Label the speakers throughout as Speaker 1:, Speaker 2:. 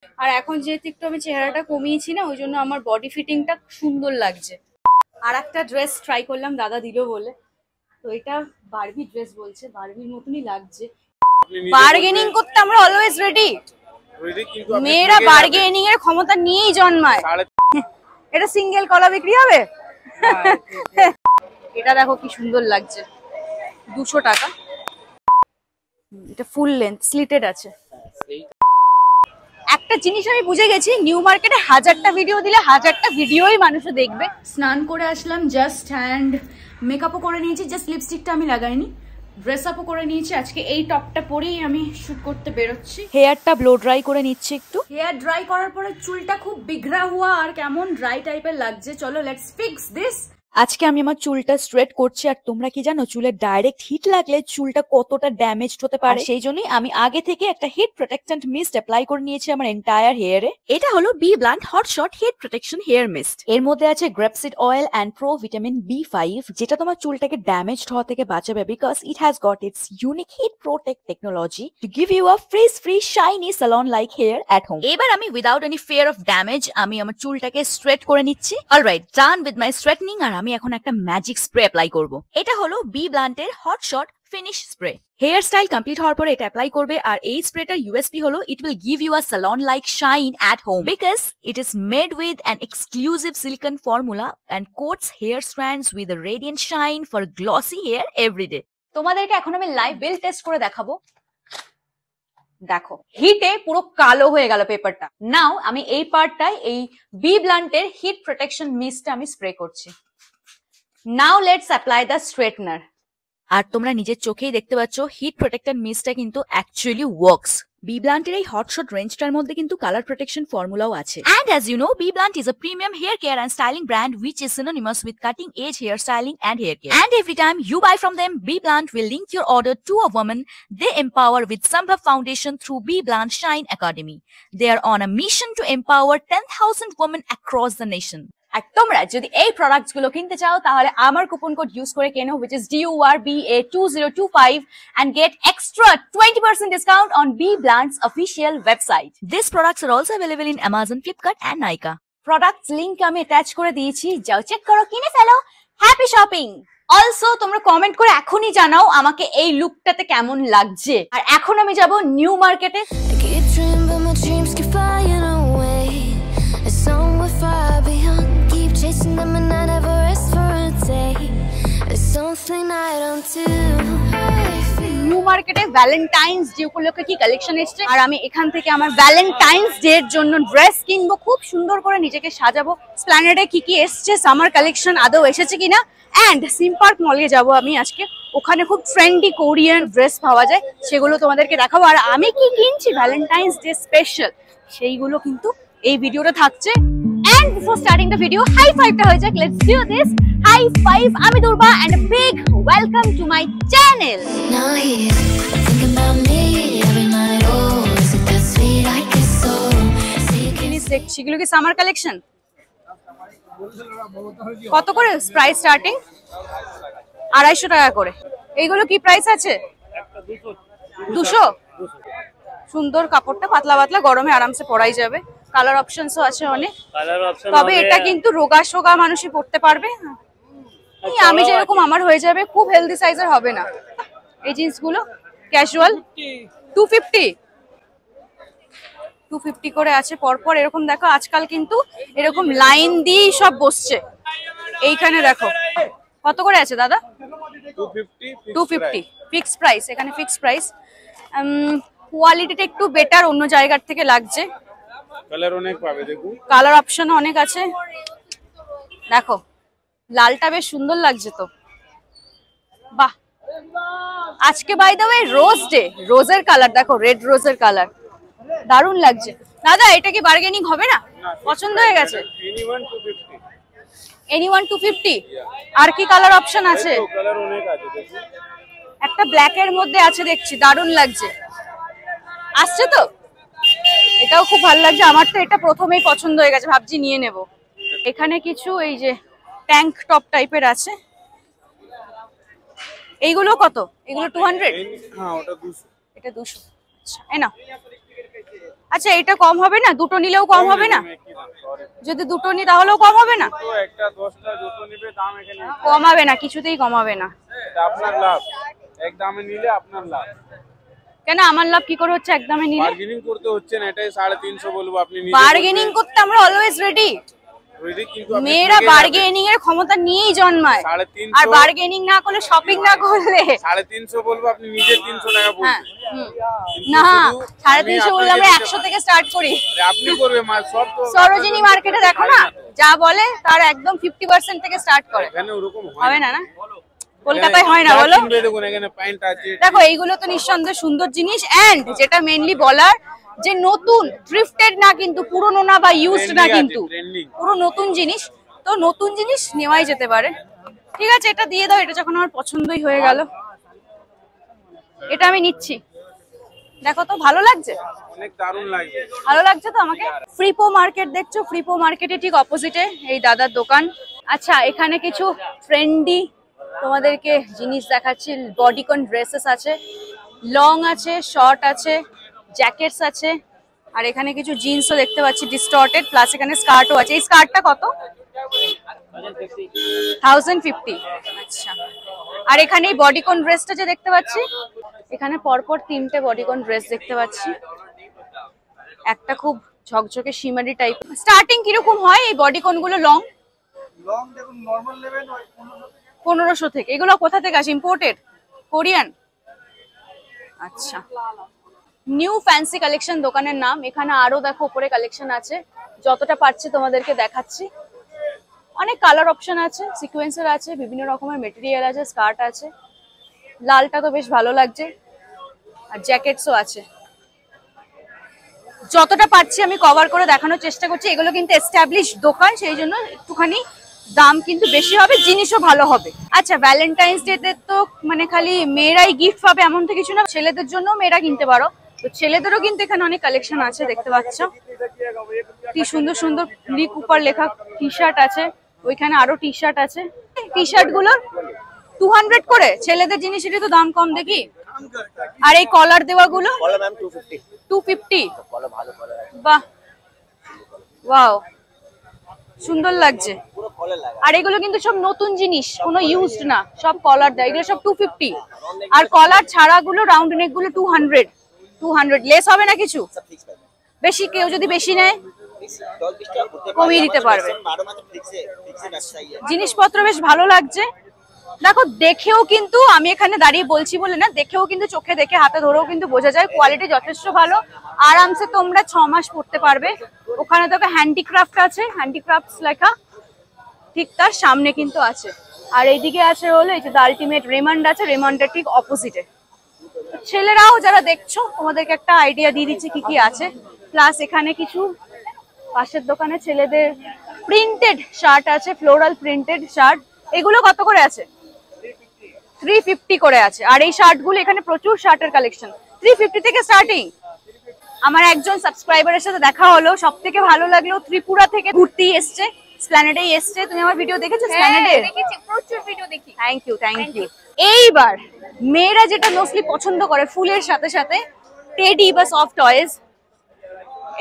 Speaker 1: আর এখন যেহেতু একটু আমি চেহারাটা কমিয়েছি না, ওই জন্য আমার বডি ফিটিংটা সুন্দর লাগছে। আর একটা ড্রেস ট্রাই করলাম দাদা দিল বলে, তো এটা বারবি ড্রেস বলছে, বারবির মতনই লাগছে। বার্গেনিং করতে আমরা অলওয়েজ রেডি, মেয়েরা বার্গেনিং এর ক্ষমতা নিয়েই জন্মায়। এটা সিঙ্গেল কলা বিক্রি হবে? এটা দেখো কি সুন্দর লাগছে, 200 টাকা। এটা ফুল লেন্থ স্লিটেড আছে। একটা জিনিস আমি বুঝে গেছি, নিউ মার্কেটে 1000টা ভিডিও দিলে 1000টা ভিডিওই মানুষ দেখবে। স্নান করে আসলাম জাস্ট, অ্যান্ড মেকআপও করে নিয়েছি, জাস্ট লিপস্টিকটা আমি লাগাইনি। ড্রেস আপও করে নিয়েছি, আজকে এই টপটা পরেই আমি শুট করতে বেরোচ্ছি। হেয়ারটা ব্লো ড্রাই করে নিচ্ছি একটু। হেয়ার ড্রাই করার পরে চুলটা খুব বিগড়া হুয়া আর কেমন ড্রাই টাইপের লাগছে। চলো লেটস ফিক্স দিস। আজকে আমি আমার চুলটা স্ট্রেট করছি, আর তোমরা কি জানো চুলে ডাইরেক্ট হিট লাগলে চুলটা কতটা ড্যামেজড হতে পারে। সেই জন্যই আমি আগে থেকে একটা হিট প্রোটেক্টেন্ট মিস্ট অ্যাপ্লাই করে নিয়েছি আমার এন্টায়ার হেয়ারে। এটা হলো B Blunt hot shot heat protection hair mist. এর মধ্যে আছে grapeseed oil and pro vitamin B5, যেটা তোমার চুলটাকে ড্যামেজড হওয়া থেকে বাঁচাবে, because it has got its unique heat protect technology to give you a frizz free shiny salon like hair at home. এবার আমি without any fear of damage আমি আমার চুলটাকে স্ট্রেট করে নিচ্ছি। Alright, done with my straightening. আর আমি এখন একটা ম্যাজিক স্প্রে অ্যাপ্লাই করব। এটা হলো বি ব্লান্টের hot shot finish spray. Hairstyle complete হওয়ার পরে এটা অ্যাপ্লাই করবে। আর এই স্প্রেটার ইউএসপি হলো it will give you a salon like shine at home, because it is made with an exclusive silicone formula and coats hair strands with a radiant shine for glossy hair every day. তোমাদেরকে এখন আমি live বিল test করে দেখাবো। দেখো হিটে পুরো কালো হয়ে গেল পেপারটা। নাও আমি এই পার্টটায় এই বি ব্লান্টের হিট প্রোটেকশন মিস্টটা আমি স্প্রে করছি। Now let's apply the straightener. আর তোমরা নিজের চোখেই দেখতে পাচ্ছ হিট প্রোটেক্টর মিস্টটা কিন্তু অ্যাকচুয়ালি ওয়ার্কস। বি ব্লান্টের এই হট শট রেঞ্জটার মধ্যে কিন্তু কালার প্রোটেকশন ফর্মুলাও আছে। And as you know, Bee Blunt is a premium hair care and styling brand which is synonymous with cutting edge hair styling and hair care. And every time you buy from them, Bee Blunt will link your order to a woman they empower with Sambhav Foundation through Bee Blunt Shine Academy. They are on a mission to empower 10,000 women across the nation. আর তোমরা যদি এই products গুলো কিনতে চাও তাহলে আমার coupon code use করে কেনো, which is DURBA2025 and get extra 20% discount on Bee Blunt's official website. These products are also available in Amazon, Flipkart and Nykaa. Products link আমি অ্যাটাচ করে দিয়েছি, যাও চেক করো, কিনে ফেলো। Happy shopping. অলসো তোমরা কমেন্ট করে এখনই জানাও আমাকে এই লুকটাতে কেমন লাগছে। আর এখন আমি যাব নিউ মার্কেটে। নিউ মার্কেটে ভ্যালেন্টাইন্স ডে উপলক্ষে কি কালেকশন এসছে, আর আমি এখান থেকে আমার ভ্যালেন্টাইন্স ডে এর জন্য ড্রেস কিনবো, খুব সুন্দর করে নিজেকে সাজাবো। স্প্ল্যানেডে কি কি এসছে, সামার কালেকশন আদৌ এসেছে কিনা, এন্ড সিম পার্ক মলে যাবো আমি আজকে, ওখানে খুব ট্রেন্ডি কোরিয়ান ড্রেস পাওয়া যায়, সেগুলো তোমাদেরকে দেখাবো। আর আমি কি কিনছি ভ্যালেন্টাইন্স ডে স্পেশাল, সেইগুলো কিন্তু এই ভিডিওটা থাকছে। And before starting the video, high five ta hoye jak. Let's do this. High five. Ami Durba and a big welcome to my channel. Now he's thinking about me every night. Oh, is it that sweet I guess so. Please দেখছি এগুলো কি summer collection? কত করে price starting? 250 টাকা করে। এইগুলো কি price আছে? 200। সুন্দর কাপড়টা, পাতলা পাতলা, গরমে আরামসে পরাই যাবে। কালার অপশনসও আছে অনেক, তবে এটা কিন্তু রোগা সোগা মানুষই পড়তে পারবে। আমি যেরকম আমার হয়ে যাবে, খুব হেলদি সাইজের হবে না। এই জিন্স গুলো ক্যাজুয়াল 250 করে আছে পরপর এরকম। দেখো আজকাল কিন্তু এরকম লাইন দিয়ে সব বসছে। এইখানে দেখো কত করে আছে দাদা? 250 ফিক্সড প্রাইস। এখানে ফিক্সড প্রাইস। কোয়ালিটিটা একটু বেটার অন্য জায়গার থেকে লাগছে। কালার অনেক পাবে, দেখো কালার অপশন অনেক আছে। দেখো লালটা বেশ সুন্দর লাগছে তো, বাহ। আজকে by the way rose day, রোজের কালার দেখো, রেড রোজের কালার দারুণ লাগছে। দাদা এটা কি বার্গেনিং হবে না? পছন্দ হয়ে গেছে? এনিওয়ান 250। আর কি কালার অপশন আছে? একটা ব্ল্যাক এর মধ্যে আছে দেখছি, দারুণ লাগছে। আসছে তো, এটাও খুব ভালো লাগছে। আমার তো এটা প্রথমেই পছন্দ হয়ে গেছে, ভাবছি নিয়ে নেব। এখানে কিছু এই যে ট্যাঙ্ক টপ টাইপের আছে। এইগুলো কত? এগুলো 200? হ্যাঁ ওটা 200। এটা 200। আচ্ছা এই না, আচ্ছা এটা কম হবে না? দুটো নিলেও কম হবে না? যদি দুটো নি তাহলেও কম হবে না?
Speaker 2: একটা 10টা দুটো নিবে দাম এখানে
Speaker 1: কমাবে না, কিছুতেই কমাবে না।
Speaker 2: এটা আপনার লাভ, এক দামে নিলে আপনার লাভ।
Speaker 1: কেন আমার লাভ কি করে হচ্ছে একদমই নিলে?
Speaker 2: বার্গেনিং করতে হচ্ছে না, এটাই 350 বলবো আপনি নিজে।
Speaker 1: বার্গেনিং করতে আমরা অলওয়েজ রেডি। মেয়েরা বার্গেনিং এর ক্ষমতা নিয়েই জন্মায়, আর বার্গেনিং না করলে, শপিং না করলে
Speaker 2: 350 বলবো, আপনি নিজে 300 টাকা বলবেন।
Speaker 1: না 350 বললে আমরা 100 থেকে স্টার্ট করি।
Speaker 2: আপনি করবে মাল সব তো
Speaker 1: সরোজিনী মার্কেটে দেখো না, যা বলে তার একদম 50% থেকে স্টার্ট করে।
Speaker 2: এখানে ওরকম
Speaker 1: হবে না? না কলকাতায় হয় না বলো?
Speaker 2: দেখুন এখানে প্যান্ট আছে,
Speaker 1: দেখো এইগুলো তো নিঃসন্দেহে সুন্দর জিনিস। এন্ড যেটা মেইনলি বলার, যে নতুন, থ্রিফটেড না কিন্তু, পুরনো না বা ইউজড না কিন্তু, পুরো নতুন জিনিস। তো নতুন জিনিস নেওয়াই যেতে পারে। ঠিক আছে এটা দিয়ে দাও, এটা যখন আমার পছন্দই হয়ে গেল, এটা আমি নিচ্ছি। দেখো তো ভালো লাগছে,
Speaker 2: অনেক দারুণ লাগছে।
Speaker 1: ভালো লাগছে তো আমাকে। ফ্রিপো মার্কেট দেখছো? ফ্রিপো মার্কেটের ঠিক অপোজিটে এই দাদার দোকান। আচ্ছা এখানে কিছু ট্রেন্ডি তোমাদেরকে জিনিস দেখাচ্ছি। বডিকন ড্রেসেস আছে, লং আছে, শর্ট আছে, জ্যাকেটস আছে, আর এখানে কিছু জিন্সও দেখতে পাচ্ছি ডিস্টর্টেড, প্লাস এখানে স্কার্টও আছে। এই স্কার্টটা কত? 1050। আচ্ছা, আর এখানে এই বডিকন ড্রেসটা যে দেখতে পাচ্ছি, এখানে পরপর 3টে বডিকন ড্রেস দেখতে পাচ্ছি। একটা খুব ঝকঝকে শিমারি টাইপ। স্টার্টিং কিরকম হয় এই বডিকন গুলো? লং
Speaker 2: দেখুন নরমাল নেবেন
Speaker 1: 1500 থেকে। এগুলো কোথা থেকে আসে? ইম্পোর্টেড? কোরিয়ান? আচ্ছা, নিউ ফ্যান্সি কালেকশন দোকানের নাম। এখানে আরো দেখো উপরে কালেকশন আছে, যতটা পারছি তোমাদেরকে দেখাচ্ছি। অনেক কালার অপশন আছে, সিকোয়েন্সের আছে, বিভিন্ন রকমের মেটেরিয়াল আছে, স্কার্ট আছে। লালটা তো বেশ ভালো লাগছে, আর জ্যাকেটসও আছে। যতটা পারছি আমি কভার করে দেখানোর চেষ্টা করছি। এগুলো কিন্তু এস্টাবলিশ দোকান, সেই জন্য একটুখানি দাম কিন্তু বেশি হবে, জিনিসও ভালো হবে। আচ্ছা ভ্যালেন্টাইন্স ডে তে তো মানে খালি মেয়েরাই গিফট পাবে এমন তো কিছু না, ছেলেদের জন্য মেয়েরা কিনতে পারো। তো ছেলেদেরও কিন্তু এখানে অনেক কালেকশন আছে, দেখতে পাচ্ছ কি সুন্দর সুন্দর লি কুপার লেখা টি শার্ট আছে। ওইখানে আরো টি শার্ট আছে। টি শার্ট গুলো 200 করে। ছেলেদের জিনিস এটা তো দাম কম দেখি। আর এই কলার দেওয়া গুলো 250। বাহ ওয়াও, সুন্দর লাগছে। আর এগুলো কিন্তু সব নতুন জিনিস, কোনো ইউজড না, সব কলার দেয়। এগুলো সব 250। আর কলার ছাড়া গুলো রাউন্ড নেক গুলো 200। লেস হবে না কিছু? বেশি কেউ যদি বেশি নেয় কমিয়ে দিতে পারবে। জিনিসপত্র বেশ ভালো লাগছে। দেখো দেখেও কিন্তু, আমি এখানে দাঁড়িয়ে বলছি বলে না, দেখেও কিন্তু, চোখে দেখে হাতে ধরেও কিন্তু বোঝা যায় কোয়ালিটি যথেষ্ট ভালো। আরামসে তোমরা 6 মাস পড়তে পারবে। ওখানে দেখো হ্যান্ডিক্রাফট আছে, হ্যান্ডিক্রাফটস লেখা, ঠিক তার সামনে কিন্তু আছে। আর এইদিকে আছে হলো এই যে দ্য আলটিমেট রেমন্ড আছে, রেমন্ডের ঠিক অপোজিটে। ছেলেরাও যারা দেখছো তোমাদেরকে একটা আইডিয়া দিয়ে দিচ্ছে কি কি আছে। প্লাস এখানে কিছু পাশের দোকানে ছেলেদের প্রিন্টেড শার্ট আছে, ফ্লোরাল প্রিন্টেড শার্ট। এগুলো কত করে আছে? 350 করে আছে। আর এই শার্ট গুলো, এখানে প্রচুর শার্টের কালেকশন, 350 থেকে স্টার্টিং। আমার একজন সাবস্ক্রাইবারের সাথে দেখা হলো, সব থেকে ভালো লাগলো, ত্রিপুরা থেকে ঘুরতে এসছে, স্প্ল্যানেডে এসছে। তুমি আমার ভিডিও দেখেছো স্প্ল্যানেডে?
Speaker 3: দেখেছি, প্রচুর ভিডিও দেখি।
Speaker 1: Thank you. এইবার মেয়েরা যেটা মোস্টলি পছন্দ করে ফুলের সাথে সাথে টেডি বা সফট টয়েজ,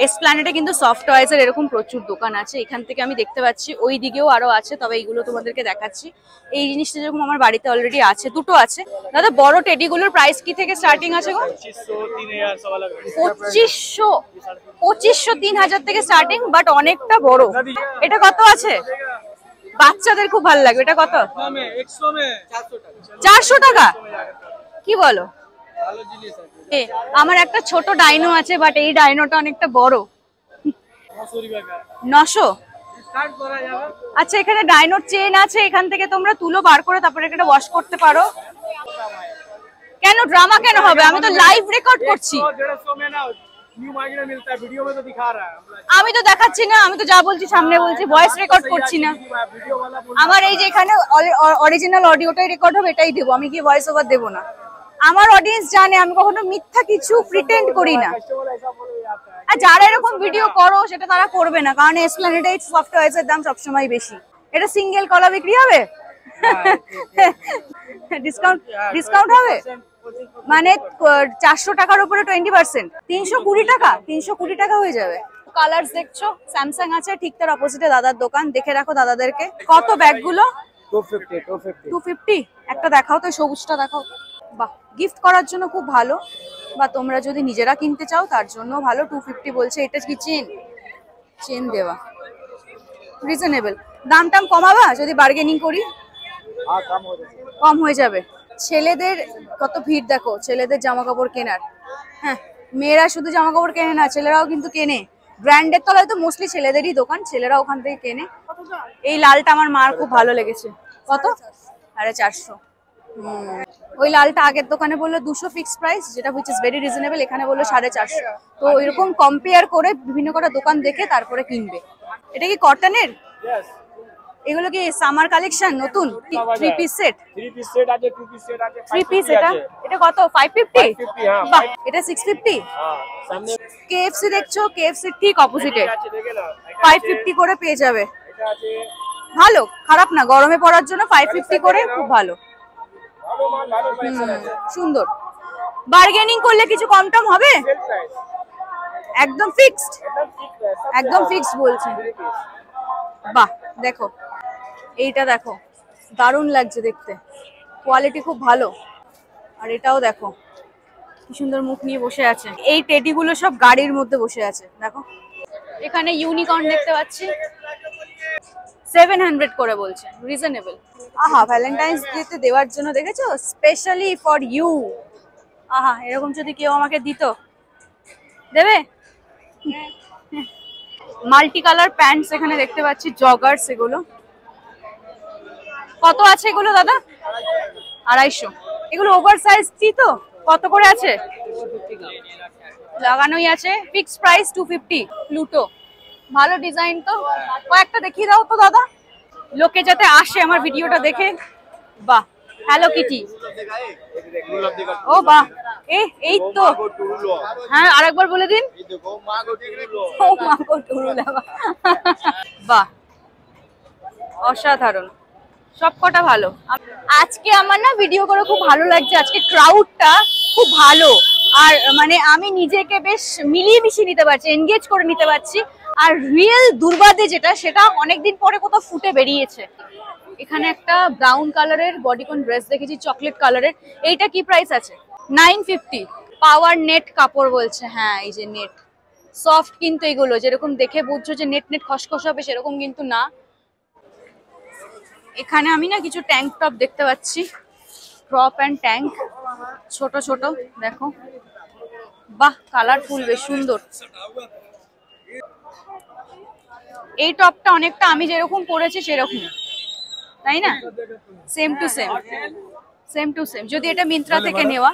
Speaker 1: এসপ্ল্যানেডে কিন্তু সফট টয়েজ এর এরকম প্রচুর দোকান আছে। এখান থেকে আমি দেখতে পাচ্ছি, ওই দিকেও আরো আছে, তবে এইগুলো তোমাদেরকে দেখাচ্ছি। এই জিনিসটা যেরকম আমার বাড়িতে অলরেডি আছে, দুটো আছে। দাদা বড় টেডি গুলোর প্রাইস কি থেকে স্টার্টিং আছে গো? 2500 3000 থেকে স্টার্টিং, বাট অনেকটা বড়। এটা কত আছে? বাচ্চাদের খুব ভালো লাগবে। এটা কত? 400 টাকা? কি বলো? আমার একটা ছোট ডাইনো আছে, বাট এই ডাইনোটা অনেকটা বড়। 900? আচ্ছা এখানে ডাইনোর চেন আছে, এখান থেকে তোমরা তুলো বার করে তারপরে এটা ওয়াশ করতে পারো। কেন ড্রামা কেন হবে? আমি তো লাইভ রেকর্ড করছি। আমি তো দেখাচ্ছি না, আমি তো যা বলছি সামনে বলছি, ভয়েস রেকর্ড করছি না। আমার এই যে এখানে অরিজিনাল অডিওটাই রেকর্ড হবে, এটাই দেবো, আমি কি ভয়েস ওভার দেবো না। আমার অডিয়েন্স জানে আমি কখনো মিথ্যা কিছু প্রিটেন্ড করি না। আর যারা এরকম ভিডিও করো সেটা তারা করবে না, কারণ এসপ্ল্যানেডে সফট টয়েজের দাম সবসময় বেশি। এটা সিঙ্গেল কলা বিক্রি হবে? ডিসকাউন্ট হবে? মানে 400 টাকার উপরে 20%, 320 টাকা, 320 টাকা হয়ে যাবে। কালার্স দেখছো, স্যামসাং আছে ঠিক তার অপোজিটে দাদার দোকান, দেখে রাখো দাদাদেরকে। কত ব্যাগগুলো? 250। একটা দেখাও তো, সবুজটা দেখাও। বাহ, গিফট করার জন্য খুব ভালো, বা তোমরা যদি নিজেরা কিনতে চাও তার জন্য ভালো। 250 বলছে। এটা কি চেন দেওয়া, রিজনেবল। দাম টাম কমাবা যদি বার্গেনিং করি? কম হয়ে যাবে। ছেলেদের কত ভিড় দেখো, ছেলেদের জামা কাপড় কেনার। হ্যাঁ, মেয়েরা শুধু জামা কাপড় কেনে না, ছেলেরাও কিন্তু কেনে। ব্র্যান্ডের তলায় তো মোস্টলি ছেলেদেরই দোকান, ছেলেরা ওখান থেকে কেনে। এই লালটা আমার মার খুব ভালো লেগেছে। কত? 450। ওই লালটা আগের দোকানে বললো 200 ফিক্স প্রাইস, যেটা হুইচ ইজ ভেরি রিজনেবল। এখানে বললো 450। তো এরকম কম্পেয়ার করে বিভিন্ন কটা দোকান দেখে তারপরে কিনবে। এটা কি কটনের? এগুলো কি সামার কালেকশন নতুন 3 পিস সেট?
Speaker 3: 3 পিস সেট আছে, 2 পিস সেট আছে,
Speaker 1: 3 পিস। এটা কত? 550? বাহ, এটা 650।
Speaker 3: হ্যাঁ, সামনে
Speaker 1: KFC দেখছো, KFC ঠিক অপোজিটে
Speaker 3: আছে, দেখে নাও।
Speaker 1: 550 করে পেয়ে যাবে।
Speaker 3: এটা আছে,
Speaker 1: ভালো, খারাপ না, গরমে পড়ার জন্য 550 করে খুব ভালো।
Speaker 3: ভালো মাল, ভালো প্রাইস আছে।
Speaker 1: সুন্দর। বার্গেনিং করলে কিছু কম টম হবে?
Speaker 3: সেল প্রাইস
Speaker 1: একদম ফিক্সড?
Speaker 3: একদম ঠিক প্রাইস,
Speaker 1: একদম ফিক্সড বলছেন।
Speaker 3: 3 পিস।
Speaker 1: বাহ, দেখো এইটা দেখো, দারুণ লাগছে দেখতে, কোয়ালিটি খুব ভালো। আর এটাও দেখো কি সুন্দর মুখ নিয়ে বসে আছে। এই টেডি গুলো সব গাড়ির মধ্যে বসে আছে দেখো। এখানে ইউনিকর্ন দেখতে পাচ্ছি, 700 করে বলছে, রিজনেবল। আহা, ভ্যালেন্টাইন্স ডেতে দেওয়ার জন্য দেখেছো, স্পেশালি ফর ইউ। আহা, এরকম যদি কেউ আমাকে দিত, দেবে? মাল্টি কালার প্যান্টস এখানে দেখতে পাচ্ছি, জগার্স। এগুলো কত আছে এগুলো দাদা? 250। এগুলো ওভার সাইজ তো? কত করে আছে? লাগানোই আছে, ফিক্স প্রাইস 250। প্লুটো, ভালো ডিজাইন তো। কয়েকটা দেখিয়ে দাও তো দাদা, লোকে যাতে আসে আমার ভিডিওটা দেখে। বাহ, হ্যালো কিটি। ও বাহ, এই তো। হ্যাঁ, আরেকবার বলে দিন। ও মা গো টুরুলো। বাহ, অসাধারণ, সবকটা ভালো। আজকে আমার না ভিডিও করে খুব ভালো লাগছে। আজকে ক্রাউডটা খুব ভালো, আর মানে আমি নিজেকে বেশ মিলিয়ে মিশিয়ে নিতে পারছি, এনগেজ করে নিতে পারছি। আর রিয়েল দুর্বাদে যেটা, সেটা অনেকদিন পরে কোথাও ফুটে বেরিয়েছে। এখানে একটা ব্রাউন কালারের বডিকন ড্রেস দেখেছি, চকলেট কালারের। এইটা কি প্রাইস আছে? 950। পাওয়ার নেট কাপড় বলছে। হ্যাঁ, এই যে নেট, সফট কিন্তু এগুলো, যেরকম দেখে বুঝছো যে নেট নেট খসখস হবে সেরকম কিন্তু না। এখানে আমি না কিছু ট্যাঙ্ক টপ দেখতে পাচ্ছি, ক্রপ অ্যান্ড ট্যাঙ্ক, ছোট ছোট দেখো। বাহ, কালারফুল, বেশ সুন্দর। এই টপটা অনেকটা আমি যেরকম পরেছি সেরকম, তাই না? Same to same, same to same. যদি এটা মিন্ত্রা থেকে নেওয়া,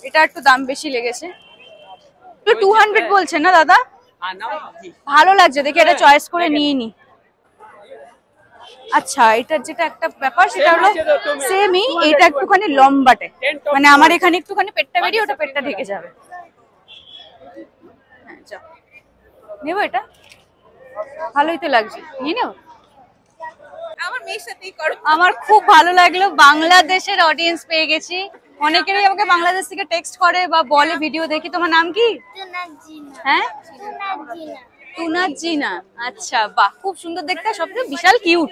Speaker 1: এটা একটু দাম বেশি লেগেছে। 200 বলছেন না দাদা? ভালো লাগছে দেখে, এটা চয়েস করে নিয়ে নি। আচ্ছা, এটার যেটা একটা ব্যাপার সেটা হলো সেমই, এটা একটুখানি লম্বাটে, মানে আমার এখানে একটুখানি পেটটা বেরিয়ে ওটা পেটটা ঢেকে যাবে। হ্যাঁ, যাও নেবো, এটা ভালোই তো লাগছে, নিয়ে নেও। আমার খুব ভালো লাগলো, বাংলাদেশের অডিয়েন্স পেয়ে গেছি। অনেকেরই আমাকে বাংলাদেশ থেকে টেক্সট করে বা বলে ভিডিও দেখি। তোমার নাম কি? হ্যাঁ, তুনাজ জিনা। আচ্ছা, বাহ, খুব সুন্দর দেখতে, সবচেয়ে বিশাল কিউট।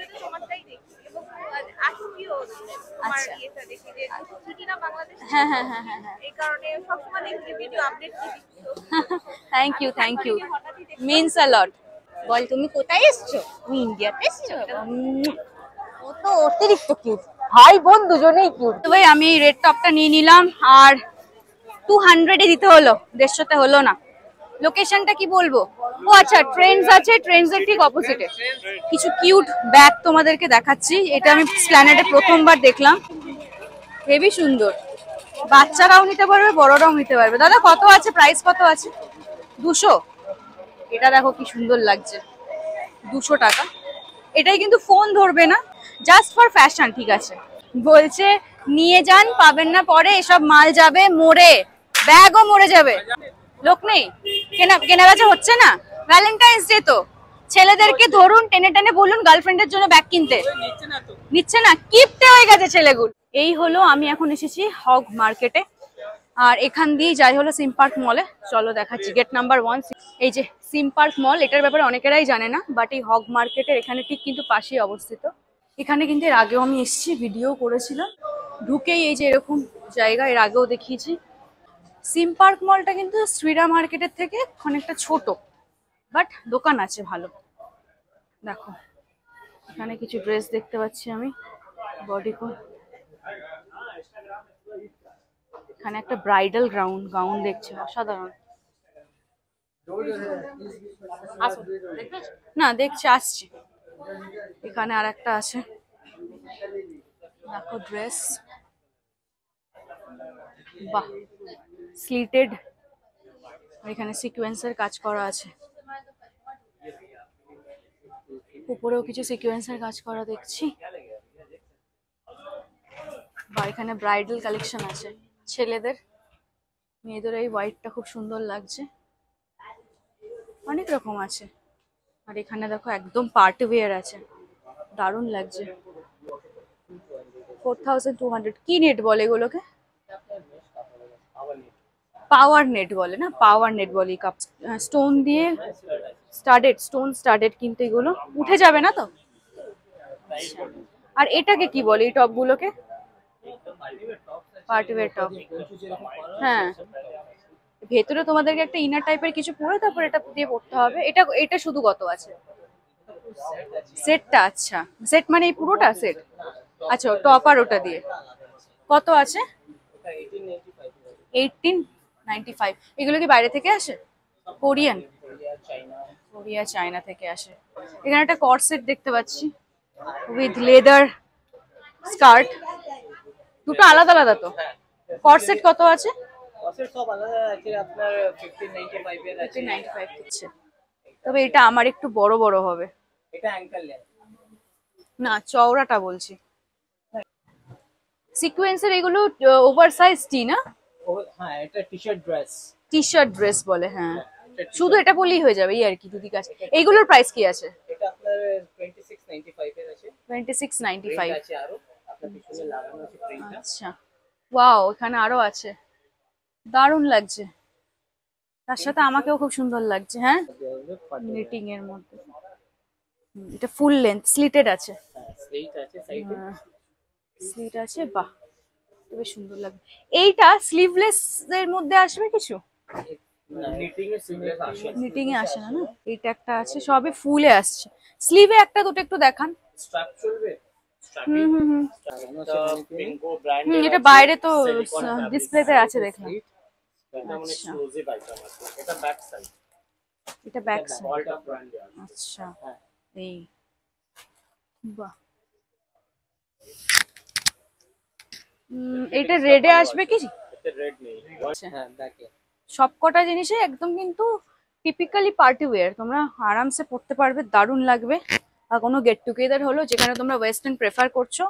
Speaker 1: হ্যাঁ হ্যাঁ হ্যাঁ হ্যাঁ হ্যাঁ, thank you, thank you, means a lot. বল, তুমি কোথায় এসছো? তুমি ইন্ডিয়াতে এসছো? ও তো অতিরিক্ত কিউট, ভাই বোন দুজনেই কিউট। তো ভাই, আমি রেড টপটা নিয়ে নিলাম, আর 200 দিতে হলো, 150 হলো না। লোকেশনটা কি বলবো? ও আচ্ছা, ট্রেন্ডস আছে, ট্রেন্ডস এর ঠিক অপোজিটে। কিছু কিউট ব্যাগ তোমাদেরকে দেখাচ্ছি। এটা আমি স্প্ল্যানেডে প্রথমবার দেখলাম, হেভি সুন্দর। বাচ্চারাও নিতে পারবে, বড়রাও নিতে পারবে। দাদা কত আছে, প্রাইস কত আছে? 200। এটা দেখো কি সুন্দর লাগছে, 200 টাকা। এটাই কিন্তু ফোন ধরবে না, জাস্ট ফর ফ্যাশন। ঠিক আছে, বলছে নিয়ে যান, পাবেন না পরে, এসব মাল যাবে মরে, ব্যাগও মরে যাবে। লোক নেই, কেনা বেচা হচ্ছে না। ভ্যালেন্টাইন্স ডে তো, ছেলেদেরকে ধরুন, টেনে টেনে বলুন গার্লফ্রেন্ডের জন্য ব্যাগ কিনতে, নিচ্ছে না, কিপটে হয়ে গেছে ছেলেগুলো। এই হলো, আমি এখন এসেছি হগ মার্কেটে। আর এখান দিয়েই যাই হলো সিম পার্ক মলে। চলো দেখাচ্ছি গেট নাম্বার 1। এই যে সিম পার্ক মল, এটার ব্যাপারে অনেকেরাই জানে না, বাট এই হগ মার্কেটের এখানে ঠিক কিন্তু পাশেই অবস্থিত। এখানে কিন্তু এর আগেও আমি এসেছি, ভিডিও করেছিলাম। ঢুকেই এই যে এরকম জায়গা এর আগেও দেখিয়েছি। সিম পার্ক মলটা কিন্তু শ্রীরা মার্কেটের থেকে অনেকটা ছোট, বাট দোকান আছে ভালো। দেখো এখানে কিছু ড্রেস দেখতে পাচ্ছি আমি, বডিকন। এখানে একটা ব্রাইডাল গাউন দেখছি, অসাধারণ। না দেখছি, আসছি। এখানে আর একটা আছে, দেখো ড্রেস, বাহ, স্লিটেড। এখানে সিকোয়েন্সের কাজ করা আছে, উপরেও কিছু সিকোয়েন্সের কাজ করা দেখছি। বা এখানে ব্রাইডাল কালেকশন আছে ছেলেদের, মেয়েদের। এই হোয়াইটটা খুব সুন্দর লাগছে, অনেক রকম আছে। আর এখানে দেখো একদম পার্টি ওয়্যার আছে, দারুণ লাগছে। 4200। কি নেট বলে এগুলোকে? পাওয়ার নেট বলে না, পাওয়ার নেট বলে। কাপ স্টোন দিয়ে স্টোন স্টাডেড, কিন্তু এগুলো উঠে যাবে না তো? আর এটাকে কি বলে, এই টপগুলোকে? Party wear top. হ্যাঁ, ভেতরে তোমাদেরকে একটা ইনার টাইপের কিছু পরে তারপর এটা দিয়ে পড়তে হবে। এটা শুধু কত আছে? সেটটা? আচ্ছা, সেট মানে এই পুরোটা সেট? আচ্ছা, টপ আর ওটা দিয়ে কত আছে? 1895। এগুলো কি বাইরে থেকে আসে? কোরিয়া, চায়না থেকে আসে। এখানে একটা কট সেট দেখতে পাচ্ছি উইথ লেদার স্কার্ট। দুটো আলাদা আলাদা তো? কট সেট কত আছে?
Speaker 3: সব আলাদা আছে, আপনার 1595 এর আছে।
Speaker 1: 1595 দিচ্ছে, তবে এটা আমার একটু বড় বড় হবে।
Speaker 3: এটা অ্যাঙ্কেল লেন্থ
Speaker 1: না, চওড়াটা বলছি। সিকোয়েন্সের এগুলো ওভার সাইজ টি না?
Speaker 3: হ্যাঁ, এটা টি-শার্ট ড্রেস।
Speaker 1: টি-শার্ট ড্রেস বলে, হ্যাঁ। শুধু এটা বললেই হয়ে যাবে, এই আর কি, দুদিক আছে। এইগুলোর প্রাইস কি আছে?
Speaker 3: এটা আপনার 2695 এর আছে।
Speaker 1: 2695
Speaker 3: আছে আরো, আপনার পিছনে লাগানো আছে প্রিন্টটা।
Speaker 1: আচ্ছা, ওয়াও, এখানে আরো আছে, দারুণ লাগছে। তার সাথে আমাকেও খুব সুন্দর লাগছে। হ্যাঁ, নিটিং এর মধ্যে। এটা ফুল লেন্থ স্লিটেড আছে।
Speaker 3: স্লিট আছে সাইডে।
Speaker 1: স্লিট আছে, বাহ, বেশ সুন্দর লাগবে। এইটা স্লিভলেস এর মধ্যে আসবে কিছু?
Speaker 3: নিটিং এর সিমলেস আসে।
Speaker 1: নিটিং এ আসে না, না? এইটা একটা আছে, সবে ফুলে আসছে। স্লিভে একটা দুটো একটু দেখান।
Speaker 3: স্ট্র্যাপ চলবে।
Speaker 1: হুম হুম হুম।
Speaker 3: পিঙ্কো ব্র্যান্ডের
Speaker 1: এটা বাইরে তো ডিসপ্লেতে আছে দেখলাম।
Speaker 3: এটা মানে এক্সক্লুসিভ আইটেম আছে। এটা ব্যাক সাইড।
Speaker 1: এটা ব্যাক সাইড।
Speaker 3: অল্টা ব্র্যান্ডে আছে।
Speaker 1: আচ্ছা, এই, বাহ। এটা রেডে আসবে কি?
Speaker 3: এটা রেড নেই। হ্যাঁ, ব্যাকে।
Speaker 1: সবকটা জিনিসই একদম কিন্তু টিপিক্যালি পার্টি ওয়্যার, তোমরা আরামসে পড়তে পারবে, দারুণ লাগবে। আর কোনো গেট টুগেদার হলো যেখানে তোমরা ওয়েস্টার্ন প্রেফার করছো।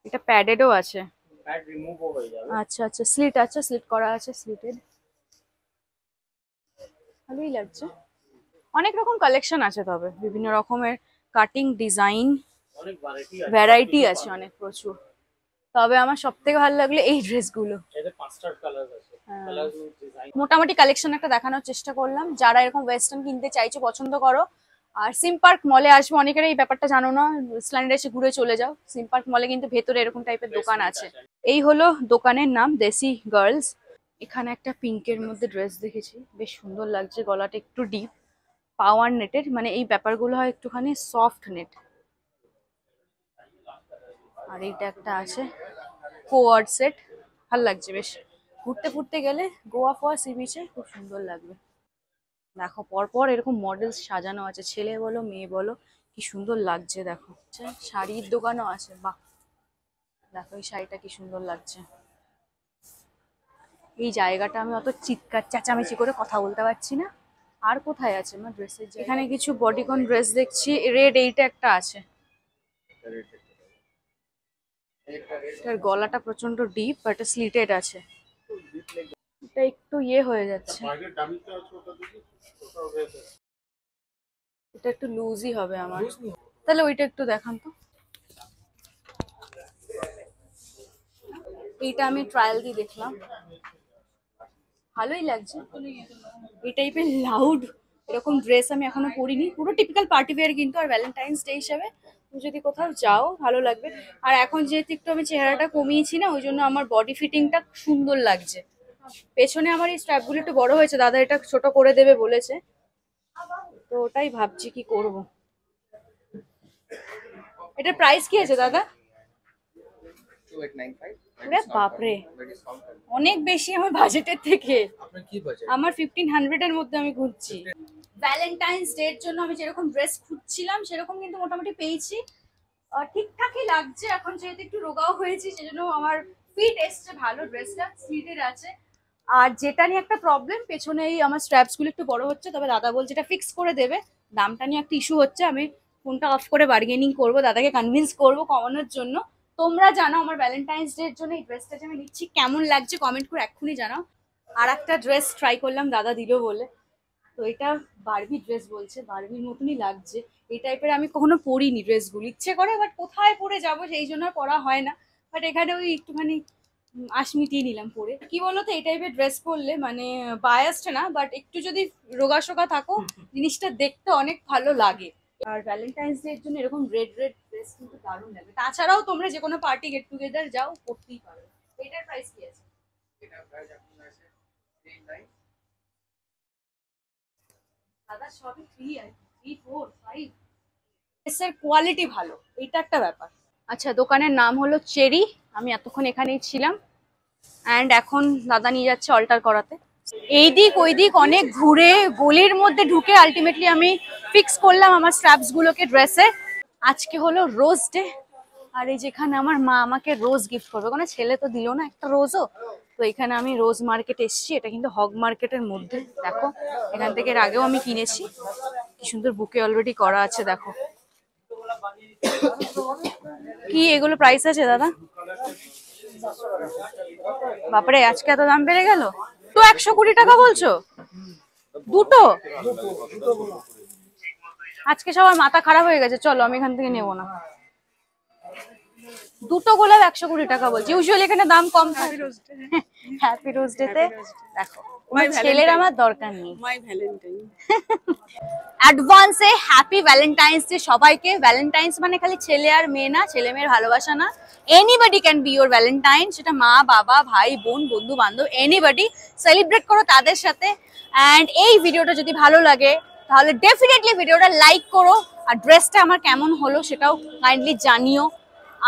Speaker 1: এটা প্যাডেডও আছে।
Speaker 3: প্যাড রিমুভও হয়ে যাবে।
Speaker 1: আচ্ছা আচ্ছা, স্লিট আছে, স্লিট করা আছে, স্লিটেড, ভালোই লাগছে। অনেক রকম কালেকশন আছে, তবে বিভিন্ন রকমের কাটিং ডিজাইন,
Speaker 3: অনেক
Speaker 1: ভ্যারাইটি আছে অনেক, প্রচুর। তবে আমার সব থেকে ভালো লাগলো এই ড্রেসগুলো।
Speaker 3: এতে 5টা কালার আছে। কালার ডিজাইন
Speaker 1: মোটামুটি কালেকশন একটা দেখানোর চেষ্টা করলাম। যারা এরকম ওয়েস্টার্ন কিনতে চাইছো, পছন্দ করো, আর সিম পার্ক মলে আসবে। অনেকের এই ব্যাপারটা জানো না, স্ল্যান্ডে এসে ঘুরে চলে যাও। সিম পার্ক মলে কিন্তু ভেতরে এরকম টাইপের দোকান আছে। এই হলো দোকানের নাম, দেশি গার্লস। এখানে একটা পিঙ্কের মধ্যে ড্রেস দেখেছি, বেশ সুন্দর লাগছে। গলাটা একটু ডিপ, পাওয়ার নেটের, মানে এই ব্যাপারগুলো হয় একটুখানি সফট নেট। আর এইটা একটা আছে কোয়ার্ড সেট, ভাল লাগছে বেশ। ঘুরতে ফুরতে গেলে গোয়া ফোয়া সি বিচে খুব সুন্দর লাগবে। দেখো পরপর এরকম মডেলস সাজানো আছে, ছেলে বলো মেয়ে বলো, কি সুন্দর লাগছে। দেখো শাড়ির দোকানও আছে, বাহ। দেখো এই শাড়িটা কি সুন্দর লাগছে। এই জায়গাটা আমি অত চিৎকার চেঁচামেচি করে কথা বলতে পারছি না। আর কোথায় আছে আমার ড্রেসের? এখানে কিছু বডিকন ড্রেস দেখছি, রেড এইটা একটা আছে। এটার গলাটা প্রচন্ড ডিপ, এটা স্লিটেড আছে। এটা একটু ইয়ে হয়ে যাচ্ছে, এটা একটু লুজই হবে আমার। তাহলে ওইটা একটু দেখান তো। এইটা আমি ট্রায়াল দিয়ে দেখলাম, ভালোই লাগছে। এই টাইপের লাউড এরকম ড্রেস আমি এখনো পরিনি, পুরো টিপিক্যাল পার্টি ওয়্যার কিন্তু। আর ভ্যালেন্টাইন্স ডে হিসাবে তুমি যদি কোথাও যাও ভালো লাগবে। আর এখন যেহেতু একটু আমি চেহারাটা কমিয়েছি না, ওই জন্য আমার বডি ফিটিংটা সুন্দর লাগছে। পেছনে আমার এই স্ট্র্যাপগুলো একটু বড় হয়েছে, দাদা এটা ছোট করে দেবে বলেছে, তো ওটাই ভাবছি কি করব। এটার প্রাইস কি আছে দাদা?
Speaker 3: 2895
Speaker 1: বাপরে, অনেক বেশি আমার বাজেটের থেকে।
Speaker 3: আপনার কি বাজেট?
Speaker 1: আমার 1500 এর মধ্যে আমি খুঁজছি। ভ্যালেন্টাইন্স ডে এর জন্য আমি যেরকম ড্রেস খুঁজছিলাম সেরকম কিন্তু মোটামুটি পেয়েছি, ঠিকঠাকই লাগছে। এখন যেহেতু একটু রোগাও হয়েছি সেজন্য আমার ফিট এসছে ভালো, ড্রেসটা স্লিটেড আছে। আর যেটা নিয়ে একটা প্রবলেম, পেছনেই আমার স্ট্র্যাপস গুলো একটু বড় হচ্ছে, তবে দাদা বলছে এটা ফিক্স করে দেবে। দামটা নিয়ে একটা ইস্যু হচ্ছে, আমি ফোনটা অফ করে বার্গেনিং করবো, দাদাকে কনভিন্স করবো কমানোর জন্য। তোমরা জানাও আমার ভ্যালেন্টাইন্স ডে এর জন্য এই ড্রেসটা যে আমি নিচ্ছি কেমন লাগছে, কমেন্ট করে এক্ষুনি জানাও। আর একটা ড্রেস ট্রাই করলাম দাদা দিল বলে, তো এটা বারবি ড্রেস বলছে, বারবির মতনই লাগছে। এই টাইপের আমি কখনো পরিনি ড্রেসগুলো, ইচ্ছে করে বাট কোথায় পরে যাবো সেই জন্য আর পরা হয় না। বাট এখানে ওই একটুখানি আশ মিটিয়ে নিলাম পরে। কি বলতো, এই টাইপের ড্রেস পরলে মানে বায়াসড না, বাট একটু যদি রোগা সোগা থাকো জিনিসটা দেখতে অনেক ভালো লাগে। আর ভ্যালেন্টাইন্স ডে এর জন্য এরকম রেড রেড ড্রেস কিন্তু দারুণ লাগে। তাছাড়াও তোমরা যে কোনো পার্টি গেট টুগেদার যাও পরতেই পারো। এটার প্রাইস কি আছে?
Speaker 3: এটা প্রাইস আপনার আছে 39।
Speaker 1: দাদা সবই 3 আর 3 4 5 ড্রেসের কোয়ালিটি ভালো, এটা একটা ব্যাপার। আচ্ছা, দোকানের নাম হলো চেরি। আমি এতক্ষণ এখানেই ছিলাম অ্যান্ড এখন দাদা নিয়ে যাচ্ছে অল্টার করাতে। এই দিক ওই দিক অনেক ঘুরে গলির মধ্যে ঢুকে আলটিমেটলি আমি ফিক্স করলাম আমার স্ট্র্যাপস গুলোকে ড্রেসে। আজকে হলো রোজ ডে, আর এই যেখানে আমার মা আমাকে রোজ গিফট করবে, কোনো ছেলে তো দিল না একটা রোজও। তো এখানে আমি রোজ মার্কেট এসেছি, এটা কিন্তু হগ মার্কেটের মধ্যে। দেখো এখান থেকে এর আগেও আমি কিনেছি, কি সুন্দর বুকে অলরেডি করা আছে। দেখো কি এগুলো প্রাইস আছে দাদা? বাপরে, আজকে এত দাম বেড়ে গেল। তো 120 টাকা বলছো দুটো? আজকে সবার মাথা খারাপ হয়ে গেছে, চলো আমি এখান থেকে নেবো না। দুটো গোলাপ 120 টাকা বলছি, ইউজুয়ালি এখানে দাম কম থাকে। হ্যাপি রোজ ডে তে দেখো ছেলের আমার দরকার নেই। অ্যাডভান্সে হ্যাপি ভ্যালেন্টাইন্স ডে সবাইকে। ভ্যালেন্টাইন্স মানে খালি ছেলে আর মেয়ে না, ছেলে মেয়ের ভালোবাসা না, anybody can be your Valentine. সেটা মা বাবা ভাই বোন বন্ধু বান্ধব এনিবডি, সেলিব্রেট করো তাদের সাথে। অ্যান্ড এই ভিডিওটা যদি ভালো লাগে তাহলে ডেফিনেটলি ভিডিওটা লাইক করো। আর ড্রেসটা আমার কেমন হলো সেটাও কাইন্ডলি জানিও।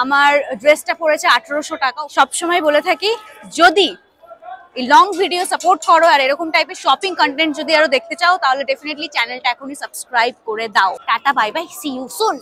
Speaker 1: আমার ড্রেসটা পড়েছে 1800 টাকা। সবসময় বলে থাকি, যদি এই লং ভিডিও সাপোর্ট করো আর এরকম টাইপের শপিং কন্টেন্ট যদি আরো দেখতে চাও তাহলে ডেফিনেটলি চ্যানেলটা এখনই সাবস্ক্রাইব করে দাও। Tata bye bye, see you soon.